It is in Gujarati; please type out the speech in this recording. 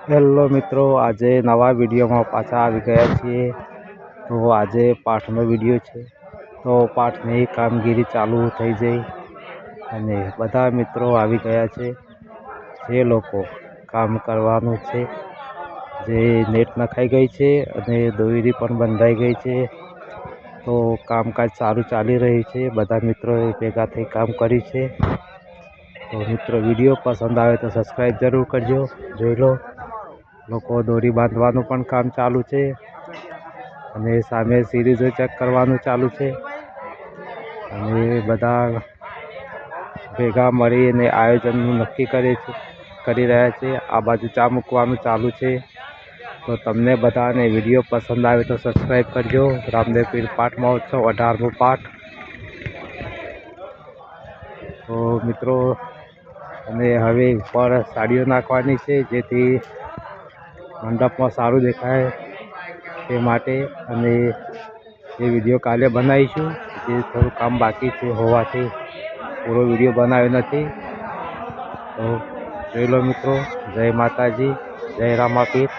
હેલો મિત્રો, આજે નવા વિડીયોમાં પાછા આવી ગયા છીએ. તો આજે પાઠનો વિડીયો છે. તો પાઠની કામગીરી ચાલુ થઈ જઈ અને બધા મિત્રો આવી ગયા છે. જે લોકો કામ કરવાનું છે, જે નેટ નખાઈ ગઈ છે અને દોયરી પણ બંધાઈ ગઈ છે. તો કામકાજ સારું ચાલી રહ્યું છે. બધા મિત્રોએ ભેગા થઈ કામ કર્યું છે. તો મિત્રો, વિડીયો પસંદ આવે તો સબસ્ક્રાઈબ જરૂર કરજો. જોઈ લો, લોકો દોરી બાંધવાનું પણ કામ ચાલુ છે અને સામે સિરીઝો ચેક કરવાનું ચાલુ છે. અને બધા ભેગા મળીને આયોજનનું નક્કી કરી રહ્યા છે. આ બાજુ ચા મૂકવાનું ચાલુ છે. તો તમને બધાને વિડીયો પસંદ આવે તો સબસ્ક્રાઈબ કરજો. રામદેવ પીર પાઠ મહોત્સવ 18મો પાઠ. તો મિત્રો, અને હવે ઉપર સાડીઓ નાખવાની છે, જેથી મંડપમાં સારું દેખાય તે માટે. અને એ વિડીયો કાલે બનાવીશું. જે થોડું કામ બાકી છે હોવાથી પૂરો વિડીયો બનાવ્યો નથી. તો જોઈ લો મિત્રો. જય માતાજી, જય રામાપીર.